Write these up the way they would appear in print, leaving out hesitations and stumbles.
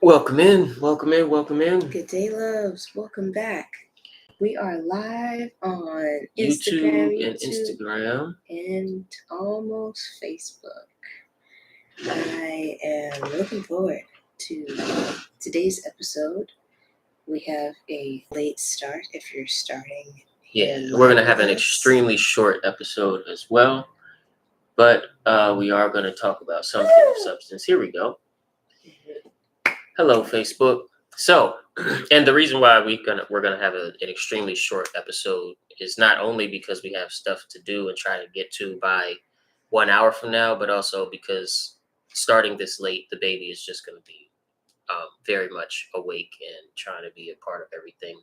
Welcome in, welcome in, welcome in. Good day, loves. Welcome back. We are live on YouTube Instagram, and Instagram. and almost Facebook. I am looking forward to today's episode. We have a late start if you're starting. Yeah, we're going to have an with us. extremely short episode as well, but we are going to talk about something of substance. Here we go. Hello, Facebook. So, and the reason why we're gonna have an extremely short episode is not only because we have stuff to do and try to get to by 1 hour from now, but also because starting this late, the baby is just going to be very much awake and trying to be a part of everything.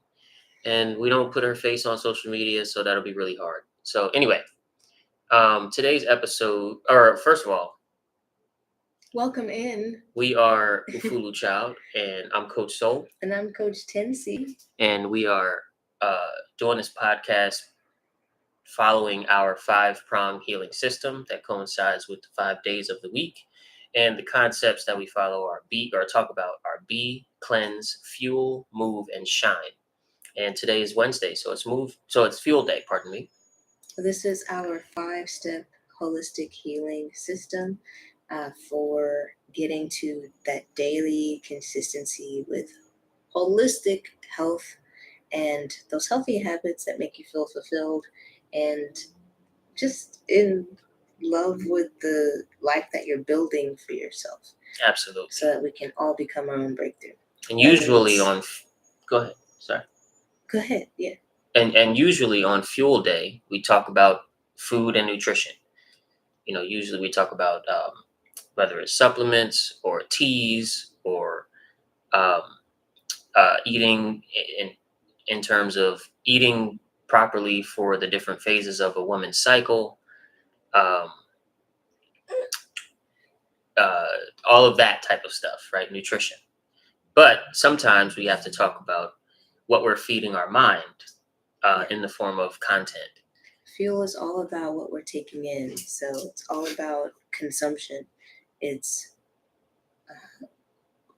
And we don't put her face on social media, so that'll be really hard. So anyway, today's episode, or first of all, Welcome in. we are Ufulu Child, and I'm Coach Soul. And I'm Coach Tensi. And we are doing this podcast following our 5-prong healing system that coincides with the 5 days of the week. And the concepts that we follow are talk about are be, cleanse, fuel, move, and shine. And today is Wednesday, so it's fuel day, pardon me. This is our 5-step holistic healing system for getting to that daily consistency with holistic health and those healthy habits that make you feel fulfilled and just in love with the life that you're building for yourself. Absolutely. So that we can all become our own breakthrough. And usually go ahead. Sorry. Go ahead. Yeah. And usually on Fuel Day, we talk about food and nutrition. Usually we talk about whether it's supplements or teas or eating in terms of eating properly for the different phases of a woman's cycle, all of that type of stuff, right? Nutrition. But sometimes we have to talk about what we're feeding our mind in the form of content. Fuel is all about what we're taking in. So it's all about consumption. It's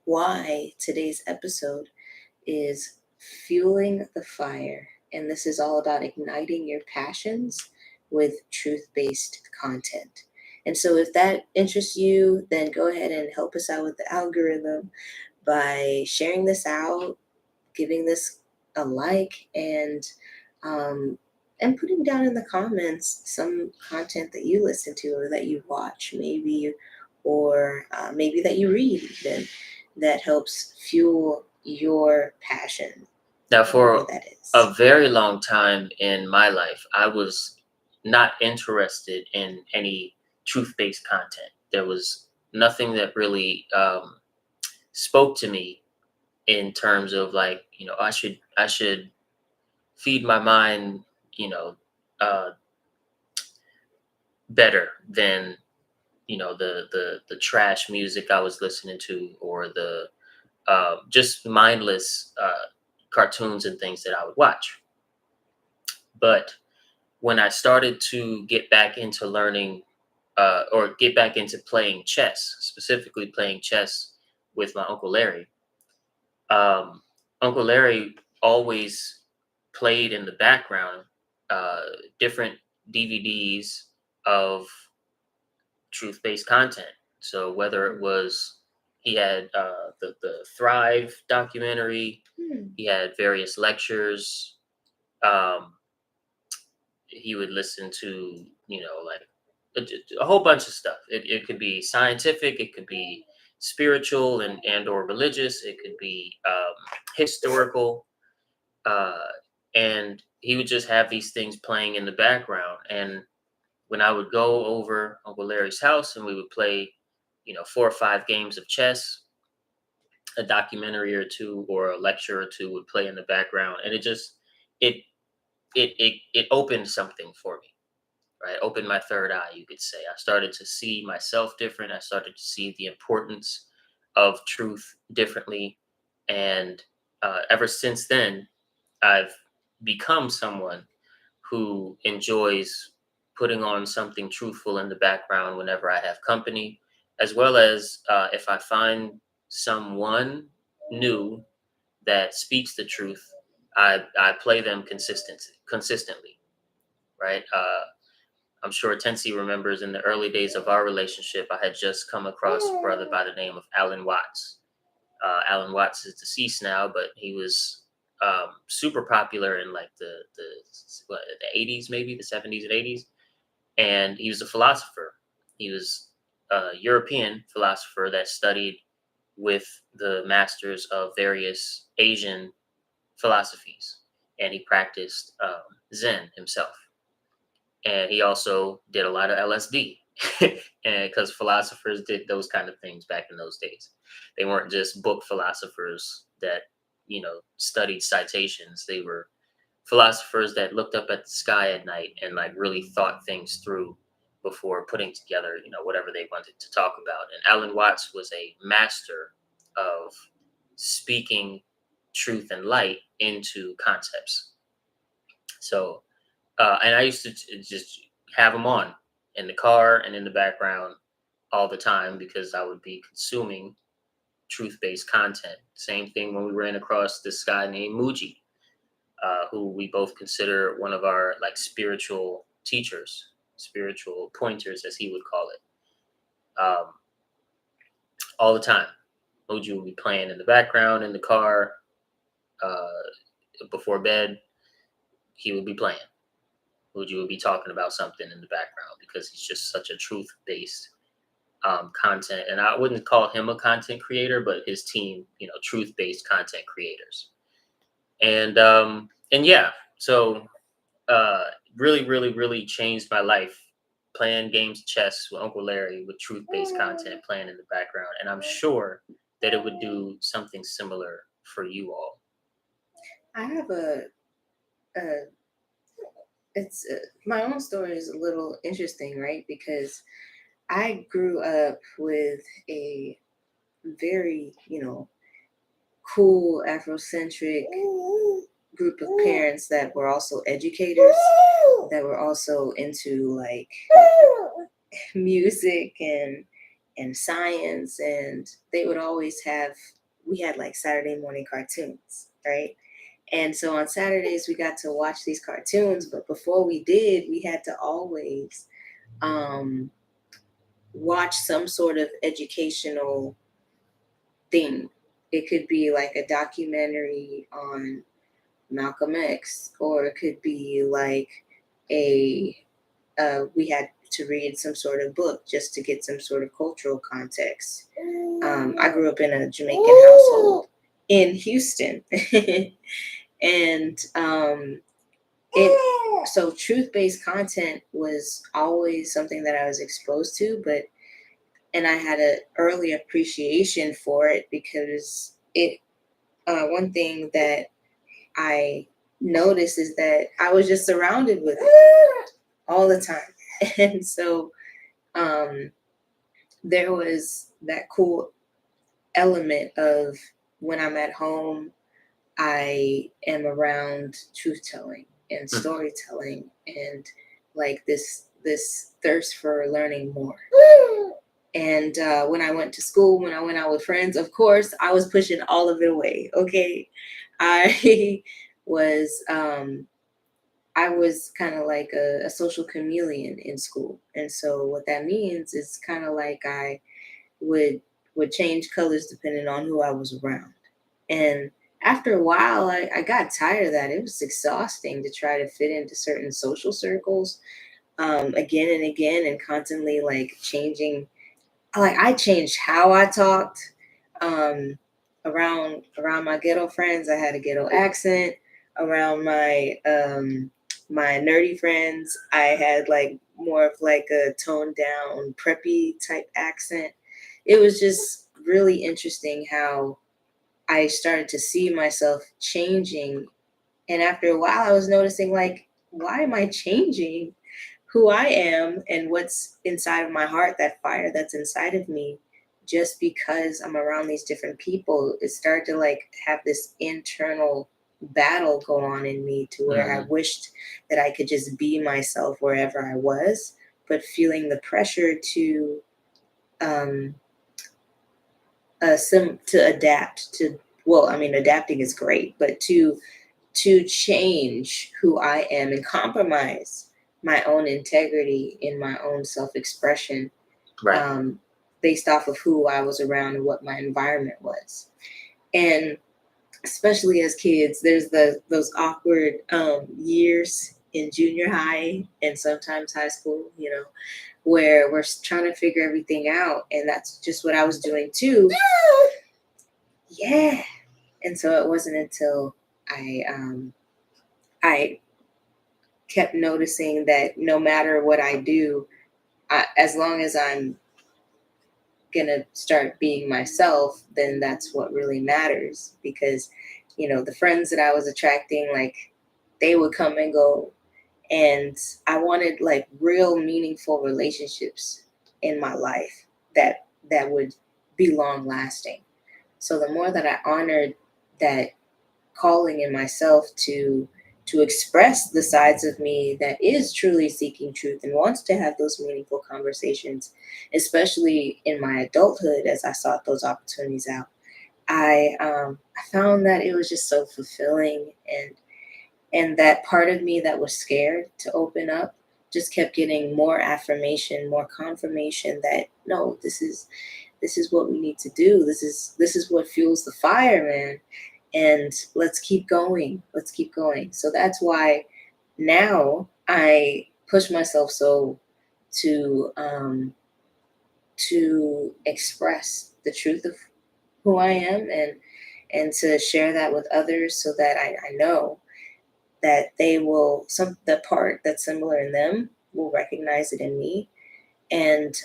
why today's episode is fueling the fire. And this is all about igniting your passions with truth-based content. And so if that interests you, then go ahead and help us out with the algorithm by sharing this out, giving this a like, and putting down in the comments some content that you listen to or that you watch, maybe, or maybe that you read even, that helps fuel your passion. Now, for a very long time in my life, I was not interested in any truth-based content. There was nothing that really spoke to me in terms of like, I should feed my mind, better than, the trash music I was listening to, or the just mindless cartoons and things that I would watch. But when I started to get back into learning or get back into playing chess, specifically playing chess with my Uncle Larry, Uncle Larry always played in the background different DVDs of truth-based content. So whether it was, he had the Thrive documentary, he had various lectures. He would listen to, like a whole bunch of stuff. It could be scientific, it could be spiritual and or religious, it could be historical, and he would just have these things playing in the background. And when I would go over Uncle Larry's house and we would play, 4 or 5 games of chess, a documentary or two or a lecture or two would play in the background, and it opened something for me, right? Opened my third eye, you could say. I started to see myself different. I started to see the importance of truth differently, and ever since then, I've become someone who enjoys putting on something truthful in the background whenever I have company, as well as if I find someone new that speaks the truth, I play them consistently, right? I'm sure Tensi remembers in the early days of our relationship, I had just come across a brother by the name of Alan Watts. Alan Watts is deceased now, but he was super popular in like the 80s, maybe the 70s and 80s, and he was a philosopher. He was a European philosopher that studied with the masters of various Asian philosophies, and he practiced Zen himself. And he also did a lot of LSD, and because philosophers did those kind of things back in those days, they weren't just book philosophers that studied citations. They were philosophers that looked up at the sky at night and like really thought things through before putting together whatever they wanted to talk about. And Alan Watts was a master of speaking truth and light into concepts. So and I used to just have them on in the car and in the background all the time because I would be consuming truth-based content. Same thing when we ran across this guy named Muji, who we both consider one of our like spiritual teachers, spiritual pointers, as he would call it. All the time, Muji would be playing in the background in the car. Before bed, he would be playing. Muji would be talking about something in the background because he's just such a truth-based content. And I wouldn't call him a content creator, but his team, truth-based content creators. And yeah, so really, really, really changed my life playing games of chess with Uncle Larry with truth-based content playing in the background. And I'm sure that it would do something similar for you all. I have it's my own story is a little interesting, right? Because I grew up with a very, cool Afrocentric group of parents that were also educators, that were also into like music and science, and they would always we had like Saturday morning cartoons, right? And so on Saturdays we got to watch these cartoons, but before we did, we had to always watch some sort of educational thing. It could be like a documentary on Malcolm X, or it could be like we had to read some sort of book just to get some sort of cultural context. I grew up in a Jamaican household in Houston. And so truth-based content was always something that I was exposed to, and I had an early appreciation for it because one thing that I noticed is that I was just surrounded with it all the time. And so there was that cool element of when I'm at home, I am around truth telling and storytelling and like this thirst for learning more. And when I went to school, when I went out with friends, of course, I was pushing all of it away. Okay. I was kind of like a social chameleon in school. And so what that means is kind of like I would change colors depending on who I was around. And after a while, I got tired of that. It was exhausting to try to fit into certain social circles again and again, and constantly like changing. Like I changed how I talked around my ghetto friends. I had a ghetto accent. Around my my nerdy friends, I had like more of like a toned down preppy type accent. It was just really interesting how I started to see myself changing. And after a while, I was noticing, like, why am I changing who I am and what's inside of my heart, that fire that's inside of me, just because I'm around these different people? It started to like have this internal battle go on in me to where I wished that I could just be myself wherever I was, but feeling the pressure to adapt, to well, I mean, adapting is great, but to change who I am and compromise my own integrity in my own self-expression, Right. based off of who I was around and what my environment was. And especially as kids, there's those awkward years in junior high and sometimes high school, where we're trying to figure everything out, and that's just what I was doing too. Yeah. And so it wasn't until I kept noticing that no matter what I do, as long as I'm gonna start being myself, then that's what really matters. Because the friends that I was attracting, like, they would come and go, and I wanted like real meaningful relationships in my life that would be long lasting. So the more that I honored that calling in myself to express the sides of me that is truly seeking truth and wants to have those meaningful conversations, especially in my adulthood as I sought those opportunities out, I found that it was just so fulfilling, and that part of me that was scared to open up just kept getting more affirmation, more confirmation that no, this is what we need to do. This is what fuels the fire, man. And let's keep going. Let's keep going. So that's why now I push myself so to express the truth of who I am, and to share that with others so that I know that they will, the part that's similar in them will recognize it in me, and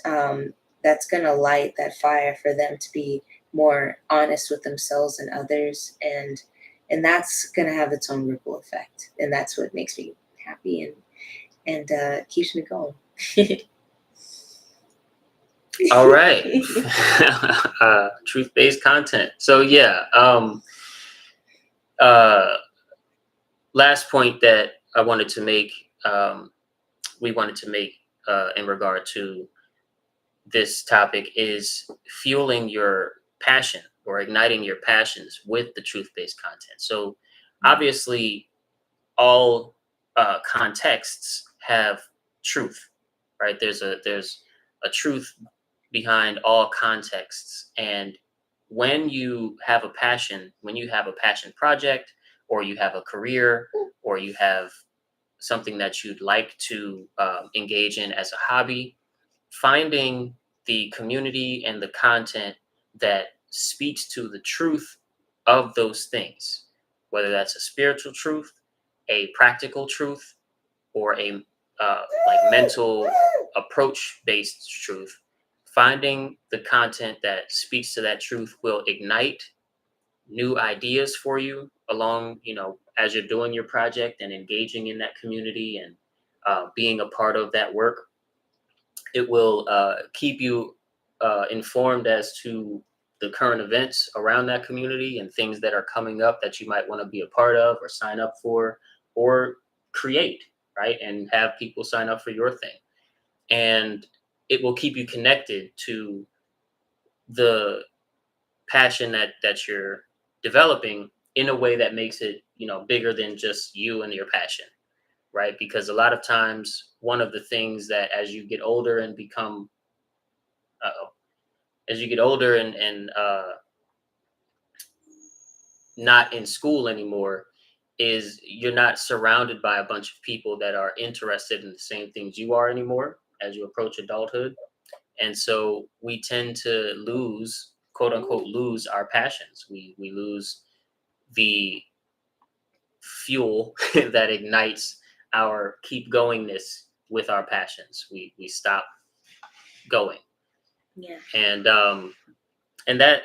that's going to light that fire for them to be more honest with themselves and others, and that's going to have its own ripple effect, and that's what makes me happy and keeps me going. All right. Truth-based content. So yeah. Last point that I wanted to make. We wanted to make in regard to this topic is fueling your passion or igniting your passions with the truth-based content. So obviously, all contexts have truth, right? There's a truth behind all contexts, and when you have a passion, when you have a passion project, or you have a career, or you have something that you'd like to engage in as a hobby, finding the community and the content that speaks to the truth of those things, whether that's a spiritual truth, a practical truth, or a like mental approach based truth. Finding the content that speaks to that truth will ignite new ideas for you along, as you're doing your project and engaging in that community and being a part of that work. It will keep you informed as to the current events around that community and things that are coming up that you might want to be a part of or sign up for or create, right? And have people sign up for your thing. And it will keep you connected to the passion that you're developing in a way that makes it, bigger than just you and your passion, right? Because a lot of times, one of the things that as you get older and become, as you get older and not in school anymore, is you're not surrounded by a bunch of people that are interested in the same things you are anymore as you approach adulthood. And so we tend to lose, quote unquote, lose our passions. We lose the fuel that ignites our keep goingness with our passions. We stop going. Yeah. And that,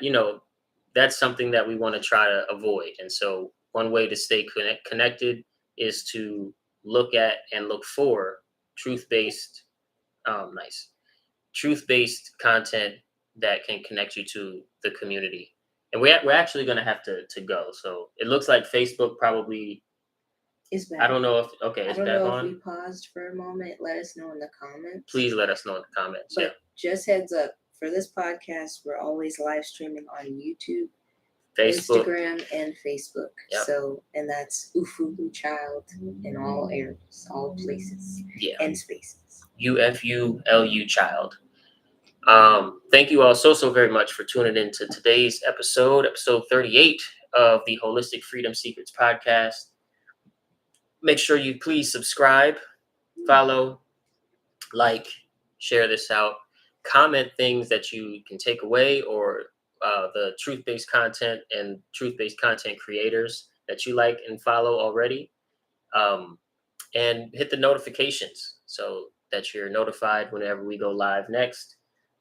that's something that we want to try to avoid. And so one way to stay connected is to look at and look for truth-based, truth-based content that can connect you to the community. And we're actually going to have to go. So it looks like Facebook probably is back. I don't know if it's I don't back know on. if we paused for a moment. Let us know in the comments. Please let us know in the comments. But just heads up, for this podcast, we're always live streaming on YouTube. Facebook. Instagram and Facebook. Yep. So, and that's Ufulu Child in all areas, all places, Yeah. and spaces. UFULU Child. Thank you all so very much for tuning in to today's episode 38 of the Holistic Freedom Secrets podcast. Make sure you please subscribe, follow, like, share this out, comment things that you can take away, or the truth-based content and truth-based content creators that you like and follow already, and hit the notifications so that you're notified whenever we go live next,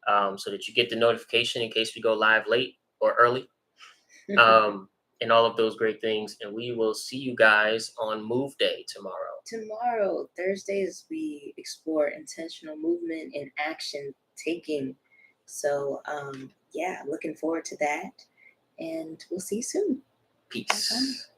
so that you get the notification in case we go live late or early, and all of those great things. And we will see you guys on Move Day tomorrow. Thursdays, we explore intentional movement and action taking. So, yeah, looking forward to that. And we'll see you soon. Peace.